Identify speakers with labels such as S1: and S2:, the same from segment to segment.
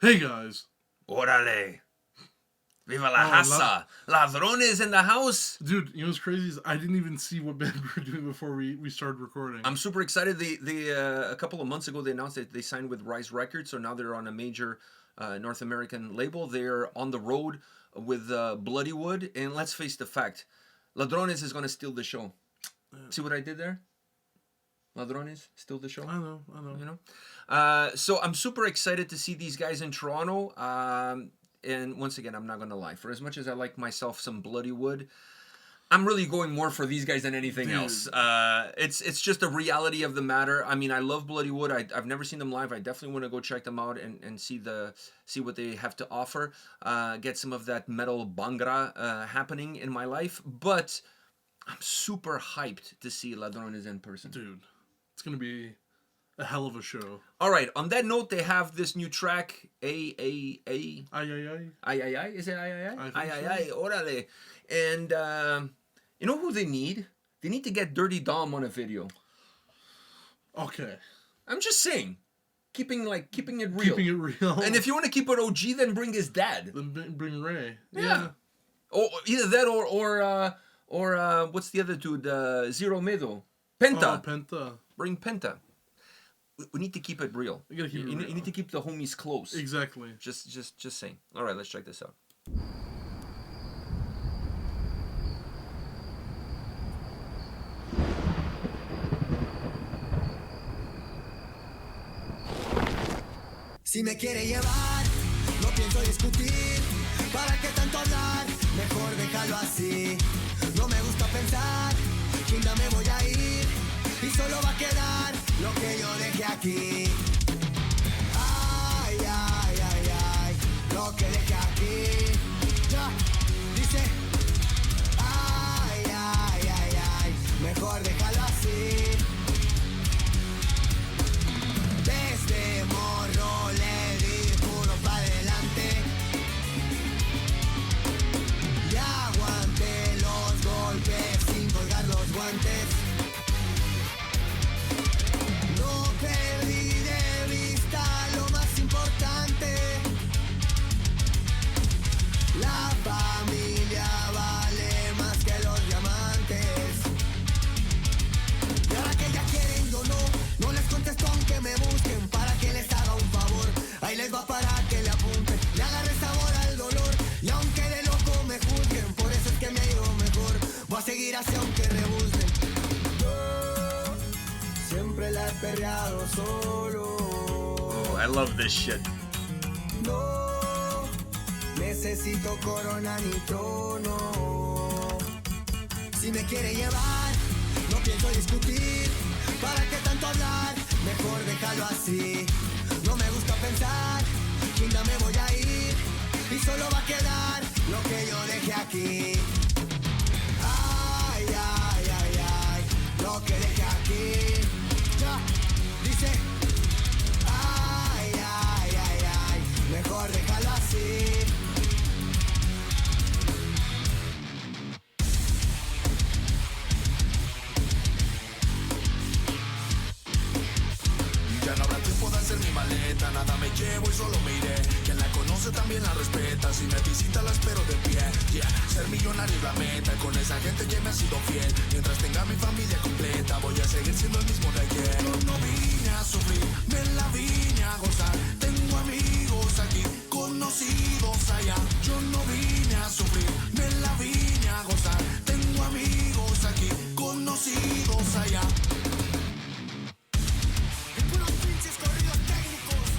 S1: Hey guys.
S2: Órale. Viva la raza. Ladrones in the house.
S1: Dude, you know what's crazy is I didn't even see what band we were doing before we started recording.
S2: I'm super excited. They a couple of months ago, they announced that they signed with Rise Records, so now they're on a major North American label. They're on the road with Bloodywood, and let's face the fact, Ladrones is going to steal the show. See what I did there? Ladrones steal the show.
S1: I know.
S2: You know. So I'm super excited to see these guys in Toronto. And once again, I'm not gonna lie. For as much as I like myself some Bloodywood, I'm really going more for these guys than anything else. It's just the reality of the matter. I mean, I love Bloodywood. I've never seen them live. I definitely want to go check them out and see what they have to offer. Get some of that metal bangra happening in my life. But I'm super hyped to see Ladrones in person.
S1: Dude, it's gonna be a hell of a show.
S2: All right. On that note, they have this new track, Ay.
S1: Ay, ay, ay.
S2: Ay, ay, ay. Is it ay, ay, ay?
S1: I think
S2: Ay, ay,
S1: so.
S2: ay. Órale. And you know who they need? They need to get Dirty Dom on a video.
S1: Okay.
S2: I'm just saying. Keeping it real.
S1: Keeping it real.
S2: And if you want to keep it OG, then bring his dad.
S1: Then bring Ray.
S2: Yeah. Or either that or what's the other dude? Zero Medo. Penta.
S1: Oh, Penta.
S2: Bring Penta. We need to keep it real.
S1: We gotta keep it
S2: You
S1: real.
S2: need to keep the homies close.
S1: Exactly.
S2: Just saying. All right, let's check this out.
S3: Si me quiere llevar, no pienso discutir. ¿Para qué tanto hablar? Mejor déjalo así. No me gusta pensar, chinga me voy a ir. Y solo va a quedar lo que yo dejé aquí. Ay, ay, ay, ay, lo que dejé aquí. Ya, dice. Ay, ay, ay, ay, mejor déjalo así. Desde morro le di puro pa' delante. Y aguante los golpes sin colgar los guantes. No perdí de vista lo más importante. La familia vale más que los diamantes. Y ahora que ya quieren yo no les contesto aunque me busquen para que les haga un favor. Ahí les va para que le apunten, le agarre sabor al dolor. Y aunque de loco me juzguen, por eso es que me ha ido mejor. Voy a seguir así aunque rebuznen. Yo siempre la he perreado solo.
S2: Oh, I love this shit.
S3: No necesito corona ni trono. Si me quiere llevar, no pienso discutir. ¿Para qué tanto hablar? Mejor déjalo así. No me gusta pensar, chinga me voy a ir. Y solo va a quedar lo que yo dejé aquí. Ay, ay, ay, ay, lo que dejé aquí. Ya, dice. Ay, ay, ay, ay, mejor déjalo así.
S4: Ya no habrá tiempo de hacer mi maleta, nada me llevo y solo me iré. Quien la conoce también la respeta, si me visita la espero de pie. Yeah, ser millonario es la meta, con esa gente que me ha sido fiel. Mientras tenga mi familia completa, voy a seguir siendo el mismo de ayer. Yo no vine a sufrir, me la vine a gozar. Tengo amigos aquí, conocidos allá. Yo no vine a sufrir, me la vine a gozar. Tengo amigos aquí, conocidos allá. Puros pinches corridos técnicos.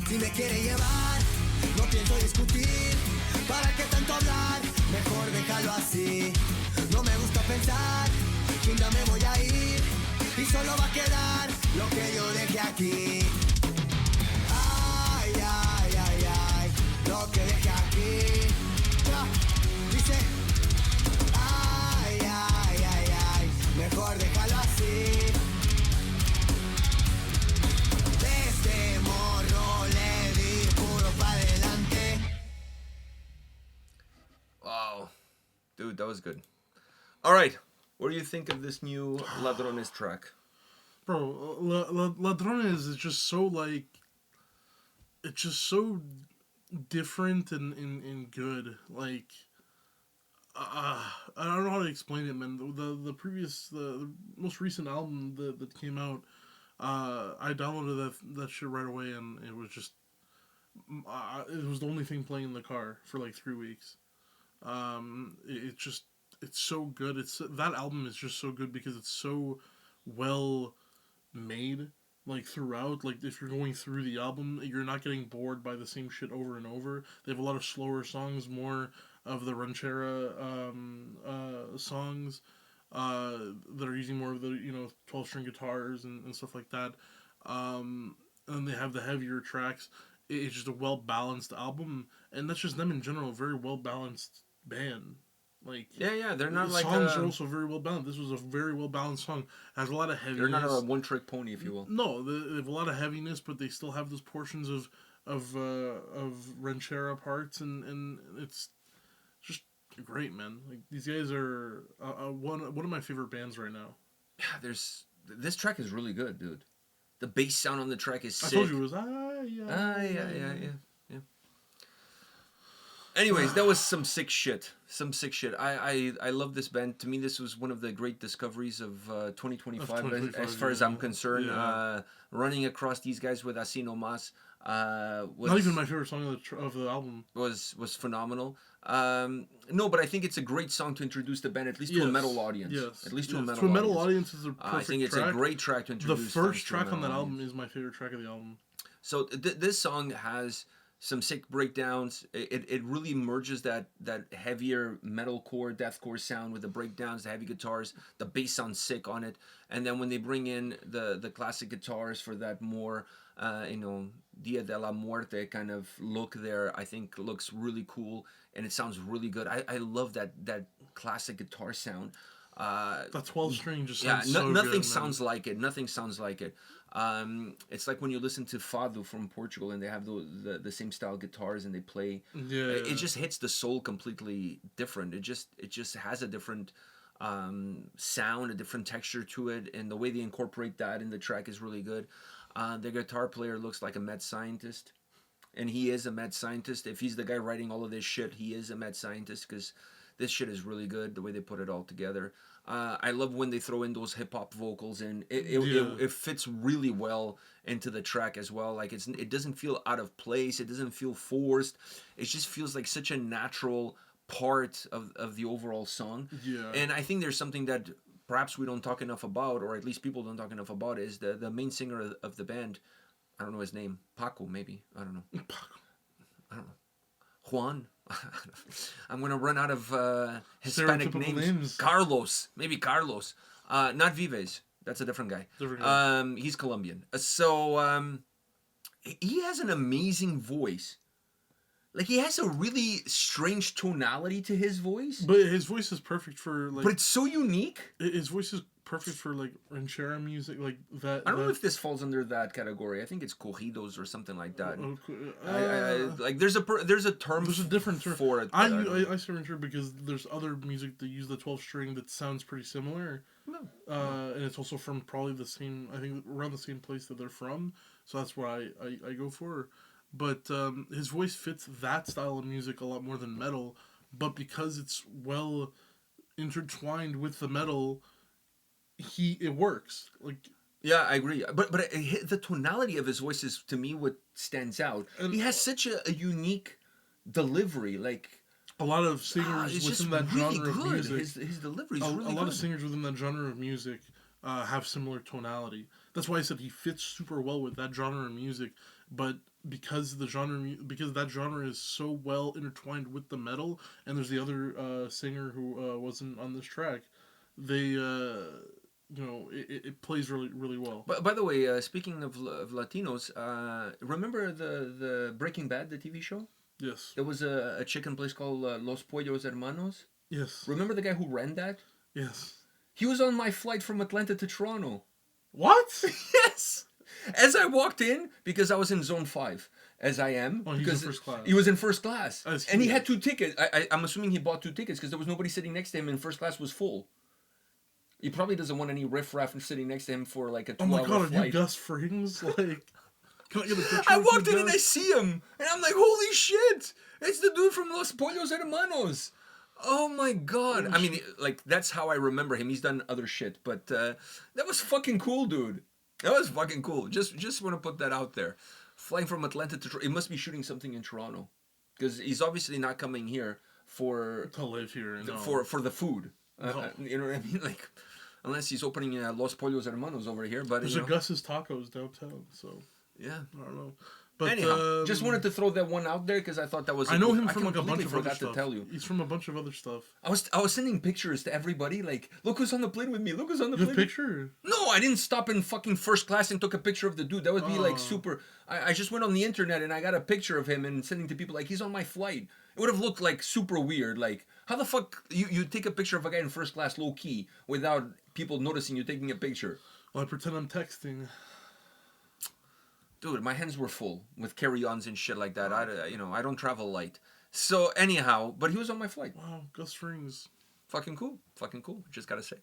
S3: Si me quiere llevar, no pienso discutir. ¿Para qué tanto hablar? Mejor déjalo así. No me gusta pensar que un día me voy a ir y solo va a quedar lo que yo dejé aquí. Ay, ay, ay, ay, lo que dejé aquí. Ya, dice. Ay, ay, ay, ay, mejor déjalo así. Desde morro le di puro pa' delante.
S2: Wow. Dude, that was good. All right. What do you think of this new Ladrones track?
S1: Bro, Ladrones is just so like, it's just so different and good. Like, I don't know how to explain it, man. The most recent album that came out, I downloaded that shit right away, and it was just, it was the only thing playing in the car for like 3 weeks. It's so good. That album is just so good because it's so well made, like throughout. Like if you're going through the album, you're not getting bored by the same shit over and over. They have a lot of slower songs, more of the ranchera songs that are using more of the 12-string guitars and stuff like that. And they have the heavier tracks. It's just a well balanced album, and that's just them in general. A very well balanced band. Like
S2: Yeah, they're not
S1: the
S2: like
S1: songs are also very well balanced. This was a very well balanced song. It has a lot of heaviness.
S2: they're not a one-trick pony, if you will.
S1: No, they have a lot of heaviness, but they still have those portions of ranchera parts, and it's just great, man. Like these guys are one of my favorite bands right now.
S2: Yeah, this track is really good, dude. The bass sound on the track is sick.
S1: I told you it was yeah.
S2: Anyways, that was some sick shit. I love this band. To me, this was one of the great discoveries of 2025, as far as I'm concerned.
S1: Yeah.
S2: Running across these guys with Así No Más
S1: Not even my favorite song of the album.
S2: was phenomenal. No, but I think it's a great song to introduce the band, at least to a metal audience.
S1: Yes.
S2: At least to
S1: Yes.
S2: a metal
S1: To a
S2: audience.
S1: metal audience is a perfect
S2: I think it's
S1: track.
S2: a great track to
S1: The
S2: introduce.
S1: first
S2: fans to a
S1: track on
S2: metal
S1: that album
S2: audience.
S1: is my favorite track of the album.
S2: So this song has some sick breakdowns. It really merges that heavier metalcore, deathcore sound with the breakdowns, the heavy guitars. The bass sounds sick on it, and then when they bring in the classic guitars for that more Dia de la Muerte kind of look there, I think looks really cool, and it sounds really good. I love that classic guitar sound.
S1: That 12 string just
S2: Yeah,
S1: sounds so good,
S2: nothing
S1: man.
S2: sounds like it. Nothing sounds like it. It's like when you listen to Fado from Portugal and they have the same style guitars and they play.
S1: Yeah.
S2: It just hits the soul completely different. It just has a different sound, a different texture to it, and the way they incorporate that in the track is really good. The guitar player looks like a mad scientist, and he is a mad scientist. If he's the guy writing all of this shit, he is a mad scientist because this shit is really good, the way they put it all together. I love when they throw in those hip hop vocals, and it fits really well into the track as well. Like it doesn't feel out of place. It doesn't feel forced. It just feels like such a natural part of the overall song.
S1: Yeah.
S2: And I think there's something that perhaps we don't talk enough about, or at least people don't talk enough about, is the main singer of the band. I don't know his name. Paco, maybe. I don't know. Juan. I'm gonna run out of Hispanic
S1: Stereotypical
S2: names. Carlos, maybe Carlos. Not Vives. That's a different guy.
S1: Different guy.
S2: He's Colombian. So he has an amazing voice. Like he has a really strange tonality to his voice.
S1: But his voice is perfect for like.
S2: But it's so unique.
S1: His voice is perfect for like ranchera music, like that.
S2: I don't know if this falls under that category. I think it's corridos or something like that. Like there's a term.
S1: There's a different term
S2: for it.
S1: I say ranchera because there's other music that use the 12 string that sounds pretty similar. And it's also from probably the same. I think around the same place that they're from. So that's why I go for. But his voice fits that style of music a lot more than metal. But because it's well intertwined with the metal, it works. Like
S2: yeah, I agree. But the tonality of his voice is to me what stands out. And he has such a unique delivery. Like
S1: a lot of singers within that
S2: really
S1: genre of music.
S2: His delivery is really good.
S1: A lot of singers within that genre of music have similar tonality. That's why I said he fits super well with that genre of music. But because because that genre is so well intertwined with the metal, and there's the other singer who wasn't on this track. They it plays really really well.
S2: But by the way, speaking of Latinos, remember the Breaking Bad, the TV show?
S1: Yes.
S2: There was a chicken place called Los Pollos Hermanos.
S1: Yes.
S2: Remember the guy who ran that?
S1: Yes.
S2: He was on my flight from Atlanta to Toronto.
S1: What?
S2: Yes. As I walked in, because I was in Zone 5, as I am.
S1: Oh, he was in first class.
S2: He was in first class.
S1: As he
S2: And he
S1: is.
S2: had 2 tickets. I'm assuming he bought 2 tickets because there was nobody sitting next to him and first class was full. He probably doesn't want any riffraff sitting next to him for like a 2-hour
S1: Oh my god, are
S2: flight.
S1: you Gus Frings? Like, can I get a picture?
S2: I
S1: of
S2: walked
S1: you,
S2: in and I
S1: Gus?
S2: see him. And I'm like, holy shit. It's the dude from Los Pollos Hermanos. Oh my god. I mean, like, that's how I remember him. He's done other shit. But that was fucking cool, dude. That was fucking cool. Just want to put that out there. Flying from Atlanta to Toronto. He must be shooting something in Toronto. Because he's obviously not coming here
S1: to live here. No.
S2: for the food.
S1: No.
S2: You know what I mean? Like, unless he's opening Los Pollos Hermanos over here. But
S1: There's
S2: you
S1: a
S2: know,
S1: Gus's Tacos downtown, so
S2: yeah.
S1: I don't know. But
S2: Anyhow, just wanted to throw that one out there because I thought that was.
S1: I know him from like a bunch
S2: completely
S1: of other
S2: forgot
S1: stuff.
S2: to tell you.
S1: He's from a bunch of other stuff.
S2: I was sending pictures to everybody. Like, look who's on the plane with me. Look who's on the
S1: Good
S2: plane.
S1: picture.
S2: No, I didn't stop in fucking first class and took a picture of the dude. That would be like super. I just went on the internet and I got a picture of him and sending to people like he's on my flight. It would have looked like super weird. Like, how the fuck you take a picture of a guy in first class low key without people noticing you taking a picture?
S1: Well, I pretend I'm texting.
S2: Dude, my hands were full with carry-ons and shit like that. I don't travel light. So anyhow, but he was on my flight.
S1: Wow, Gus Frings.
S2: Fucking cool. Just gotta say.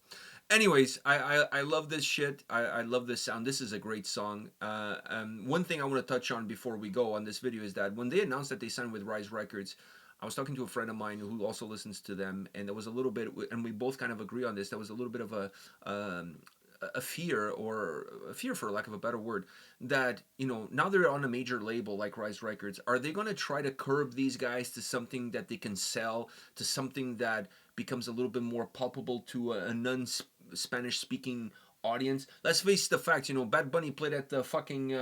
S2: Anyways, I love this shit. I love this sound. This is a great song. One thing I want to touch on before we go on this video is that when they announced that they signed with Rise Records, I was talking to a friend of mine who also listens to them, and there was a little bit, and we both kind of agree on this. There was a little bit of a fear, or a fear for lack of a better word, that, you know, now they're on a major label like Rise Records. Are they going to try to curb these guys to something that they can sell, to something that becomes a little bit more palpable to a non-Spanish speaking audience? Let's face the facts, you know, Bad Bunny played at the fucking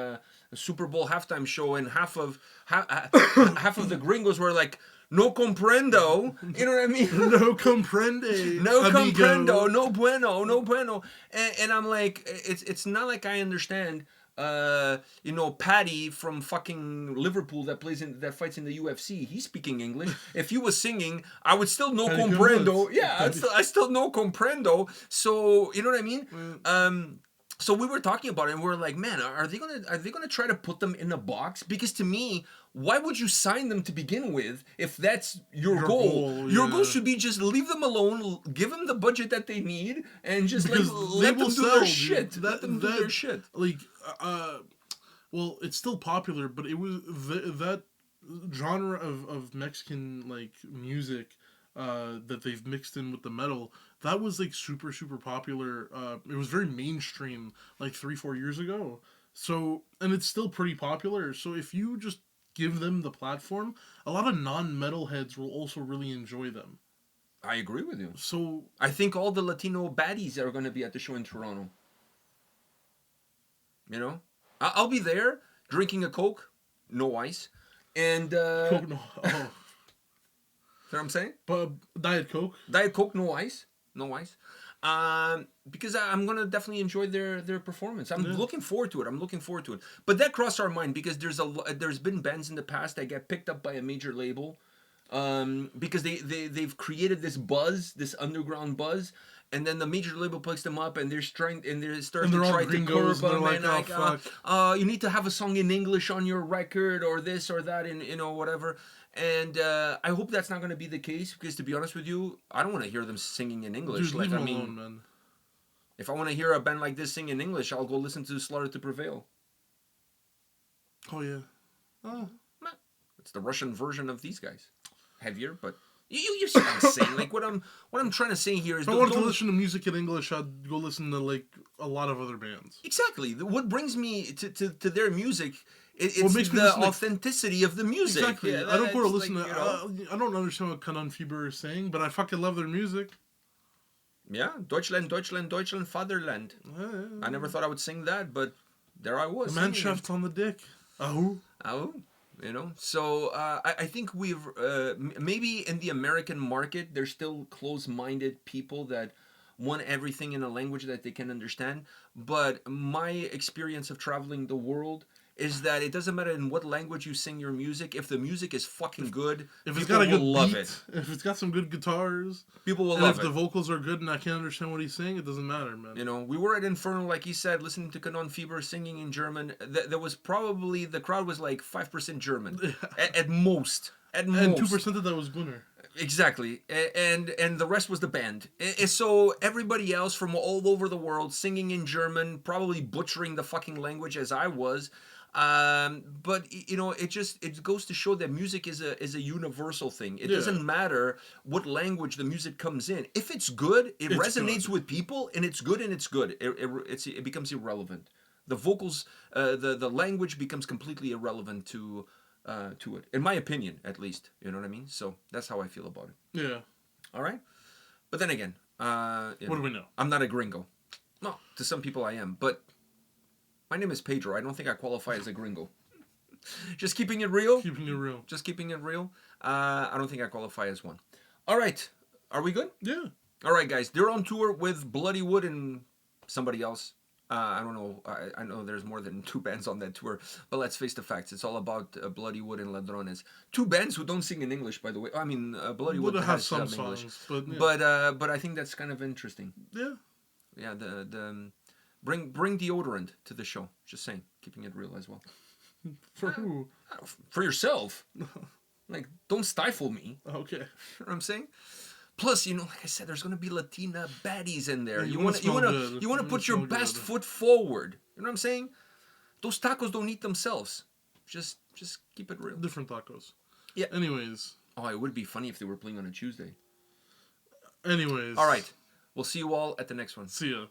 S2: Super Bowl halftime show, and half of the gringos were like, no comprendo, you know what I mean?
S1: No comprende.
S2: No
S1: amigo.
S2: comprendo, no bueno, no bueno. And I'm like, it's not like I understand, you know, Paddy from fucking Liverpool that fights in the UFC. He's speaking English. If he was singing, I would still no
S1: Paddy
S2: comprendo.
S1: Goodwoods.
S2: Yeah, I still no comprendo. So you know what I mean? So we were talking about it, and we were like, man, are they gonna try to put them in a box? Because to me, why would you sign them to begin with if that's your goal? Your goal should be just leave them alone, give them the budget that they need, and just
S1: Because
S2: let them do
S1: sell,
S2: their
S1: dude.
S2: shit. Let them do their shit.
S1: Like, well, it's still popular, but it was that genre of Mexican like music that they've mixed in with the metal. That was like super super popular. It was very mainstream like 3-4 years ago. So, and it's still pretty popular. So if you just give them the platform, a lot of non-metal heads will also really enjoy them.
S2: I agree with you.
S1: So
S2: I think all the Latino baddies are going to be at the show in Toronto. You know, I'll be there drinking a Coke, no ice, and
S1: Coke, no,
S2: you know what I'm saying?
S1: but Diet Coke.
S2: Diet Coke, no ice. Because I'm gonna definitely enjoy their performance. I'm looking forward to it. But that crossed our mind because there's been bands in the past that get picked up by a major label, because they've created this buzz, this underground buzz, and then the major label picks them up and they're starting to try to curb them, and like, you need to have a song in English on your record or this or that, and you know, whatever. And I hope that's not going to be the case, because to be honest with you, I don't want to hear them singing in English.
S1: Dude,
S2: like,
S1: leave
S2: I
S1: them
S2: mean,
S1: alone, man.
S2: if I want to hear a band like this sing in English, I'll go listen to Slaughter to Prevail.
S1: Oh yeah. Oh.
S2: It's the Russian version of these guys. Heavier, but you see what I'm saying. Like, what I'm trying to say here is,
S1: If I wanted to listen to music in English, I'd go listen to like a lot of other bands.
S2: Exactly. What brings me to their music, it's
S1: makes me
S2: the
S1: listen to-
S2: authenticity of the music.
S1: Exactly.
S2: Yeah,
S1: I don't go to
S2: it's
S1: listen
S2: like,
S1: to.
S2: you know,
S1: I don't understand what Kanan Fieber is saying, but I fucking love their music.
S2: yeah, Deutschland, Deutschland, Deutschland, Fatherland. I never thought I would sing that, but there I was.
S1: The man
S2: singing it.
S1: shaft's on the dick. Ahu.
S2: Oh, you know. So I think we've maybe in the American market, there's still close-minded people that want everything in a language that they can understand. But my experience of traveling the world is that it doesn't matter in what language you sing your music. If the music is fucking good,
S1: If it's
S2: people
S1: got a good
S2: will love
S1: beat,
S2: it.
S1: if it's got some good guitars,
S2: People will
S1: and
S2: love
S1: if the
S2: it.
S1: vocals are good and I can't understand what he's saying, it doesn't matter, man.
S2: You know, we were at Inferno, like he said, listening to Canon Fever singing in German. There was probably the crowd was like 5% German at most. At
S1: And
S2: most.
S1: 2% of that was Gunnar.
S2: Exactly, and the rest was the band. So everybody else from all over the world singing in German, probably butchering the fucking language as I was. But you know, it goes to show that music is a universal thing. It
S1: Yeah.
S2: doesn't matter what language the music comes in. If it's good, it
S1: It's
S2: resonates
S1: good.
S2: with people, and it's good and it's good. It becomes irrelevant. The vocals, the language becomes completely irrelevant to it, in my opinion, at least. You know what I mean? So that's how I feel about it.
S1: Yeah.
S2: All right, but then again,
S1: What do we know?
S2: I'm not a gringo. No, to some people I am, but my name is Pedro. I don't think I qualify as a gringo. Just keeping it real.
S1: Keeping it real.
S2: Just keeping it real. I don't think I qualify as one. All right, are we good?
S1: Yeah.
S2: All right, guys. They're on tour with Bloody Wood and somebody else. I don't know. I know there's more than 2 bands on that tour, but let's face the facts. It's all about Bloody Wood and Ladrones. 2 bands who don't sing in English, by the way. I mean, Bloody Wood
S1: Would have
S2: has
S1: some
S2: some English,
S1: songs, but yeah.
S2: but I think that's kind of interesting.
S1: Yeah.
S2: Yeah, bring deodorant to the show. Just saying, keeping it real as well.
S1: For who?
S2: For yourself. Like, don't stifle me.
S1: Okay.
S2: You know what I'm saying? Plus, you know, like I said, there's gonna be Latina baddies in there.
S1: Yeah,
S2: you
S1: you wanna
S2: wanna
S1: smell good.
S2: you wanna
S1: You
S2: put
S1: wanna
S2: your
S1: smell
S2: best
S1: good.
S2: foot forward. You know what I'm saying? Those tacos don't eat themselves. Just keep it real.
S1: Different tacos.
S2: Yeah.
S1: Anyways.
S2: Oh, it would be funny if they were playing on a Tuesday.
S1: Anyways.
S2: All right. We'll see you all at the next one.
S1: See ya.